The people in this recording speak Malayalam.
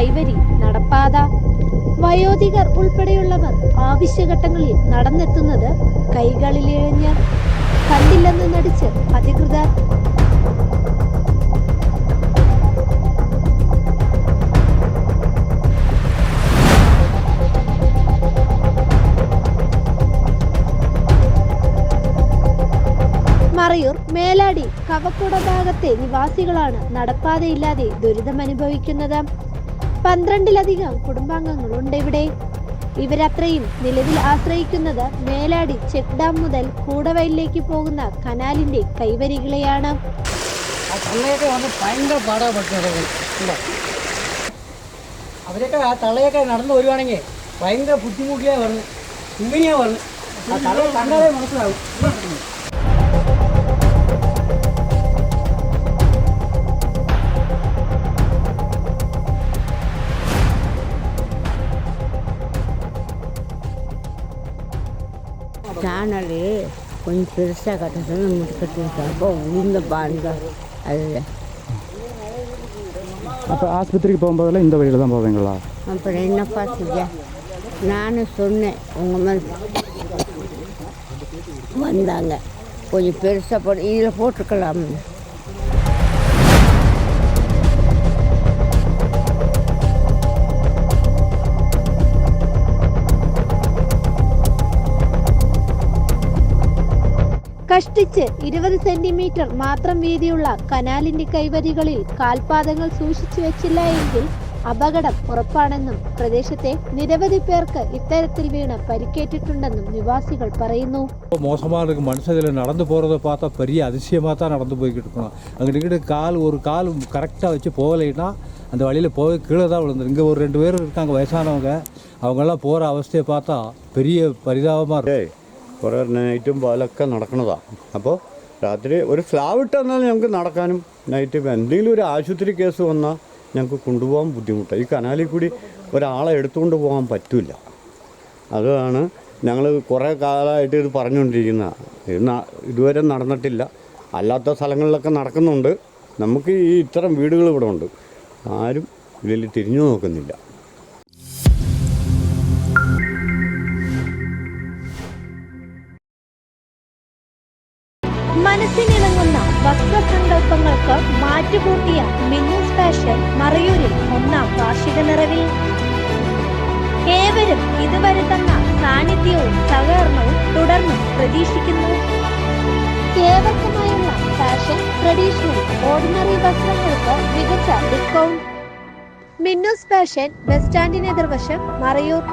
കൈവരി, നടപ്പാത. വയോധികർ ഉൾപ്പെടെയുള്ളവർ ആവശ്യഘട്ടങ്ങളിൽ നടന്നെത്തുന്നത് കൈകളിലിഴഞ്ഞ്. കണ്ടില്ലെന്ന് നടിച്ച് അധികൃതർ. മറയൂർ, മേലാടി, കവക്കുട ഭാഗത്തെ നിവാസികളാണ് നടപ്പാതയില്ലാതെ ദുരിതമനുഭവിക്കുന്നത്. 12-ലധികം കുടുംബാംഗങ്ങളുണ്ട് ഇവിടെ. ഇവരത്രയും നിലവിൽ ആശ്രയിക്കുന്നത് മേലാടി ചെക്ക് ഡാം മുതൽ കൂടവയലിലേക്ക് പോകുന്ന കനാലിന്റെ കൈവരികളെയാണ്. അവരൊക്കെ ആ തള്ളയൊക്കെ നടന്നു വരുവാണെങ്കിൽ ഭയങ്കര ബുദ്ധിമുട്ടിയാ പറഞ്ഞു, ഇങ്ങനെയാ പറഞ്ഞു. ആ തള്ളയെ കണ്ടാലേ മനസ്സിലാവും. சேனலு கொஞ்சம் பெருசாக கட்டுறது முடிக்கட்டு அப்போ உளுந்த பாருங்க அதில். அப்போ ஆஸ்பத்திரிக்கு போகும்போதெல்லாம் இந்த வழியில் தான் போவீங்களா? அப்புறம் என்னப்பா செய்ய, நானும் சொன்னேன் உங்கள் மேலே வந்தாங்க, கொஞ்சம் பெருசாக போட்டு இதில் போட்டுருக்கலாம். കഷ്ടിച്ച് 20 സെന്റിമീറ്റർ മാത്രം വീതിയുള്ള കനാലിന്റെ കൈവരികളിൽ കാൽപാദങ്ങൾ സൂക്ഷിച്ചു വെച്ചില്ല എങ്കിൽ അപകടം ഉറപ്പാണെന്നും പ്രദേശത്തെ നിരവധി പേർക്ക് ഇത്തരത്തിൽ വീണ് പരിക്കേറ്റിട്ടുണ്ടെന്നും നിവാസികൾ പറയുന്നു. மோசமாக இருக்குது. மனுஷங்களை நடந்து போகிறத பார்த்தா பெரிய அதிசயமாக தான் நடந்து போய்கிட்டு இருக்கணும். அங்கிட்டு ஒரு கால் கரெக்டாக வச்சு போகலைன்னா அந்த வழியில் போய் கீழே தான் விழுந்துடும். இங்கே ஒரு 2 பேர் இருக்காங்க வயசானவங்க, அவங்கெல்லாம் போகிற அவസ്ഥയെ பார்த்தா பெரிய பரிதாபமாக இருக்குது. കുറേ നൈറ്റും പകലൊക്കെ നടക്കുന്നതാണ്. അപ്പോൾ രാത്രി ഒരു സ്ലാവ് ഇട്ടെന്നാൽ ഞങ്ങൾക്ക് നടക്കാനും നൈറ്റ് എന്തെങ്കിലും ഒരു ആശുപത്രി കേസ് വന്നാൽ ഞങ്ങൾക്ക് കൊണ്ടുപോകാൻ ബുദ്ധിമുട്ടാണ്. ഈ കനാലിൽ കൂടി ഒരാളെ എടുത്തുകൊണ്ട് പോകാൻ പറ്റില്ല. അതാണ് ഞങ്ങൾ കുറേ കാലമായിട്ട് ഇത് പറഞ്ഞുകൊണ്ടിരിക്കുന്നത്. ഇതുവരെ നടന്നിട്ടില്ല. അല്ലാത്ത സ്ഥലങ്ങളിലൊക്കെ നടക്കുന്നുണ്ട്. നമുക്ക് ഈ ഇത്തരം വീടുകൾ ഇവിടെ ഉണ്ട്. ആരും ഇതിൽ തിരിഞ്ഞു നോക്കുന്നില്ല. മനസ്സിനിണങ്ങുന്ന വസ്ത്രസങ്കല്പങ്ങൾക്ക് മാറ്റുകൂട്ടിയ മിന്നൂസ് ഫാഷൻ മറയൂരിൽ 1ാം വാർഷിക നിറവിൽ. ഏവരും ഇതുവരെ തന്ന സാന്നിധ്യവും സഹകരണവും തുടർന്നും പ്രതീക്ഷിക്കുന്നു. ഏവർക്കുമായുള്ള ഫാഷൻ, ട്രഡീഷണൽ, ഓർഡിനറി വസ്ത്രങ്ങൾക്ക് മികച്ച ഡിസ്കൗണ്ട്. മിന്നൂസ് ഫാഷൻ, ബസ് സ്റ്റാൻഡിന് എതിർവശം, മറയൂർ.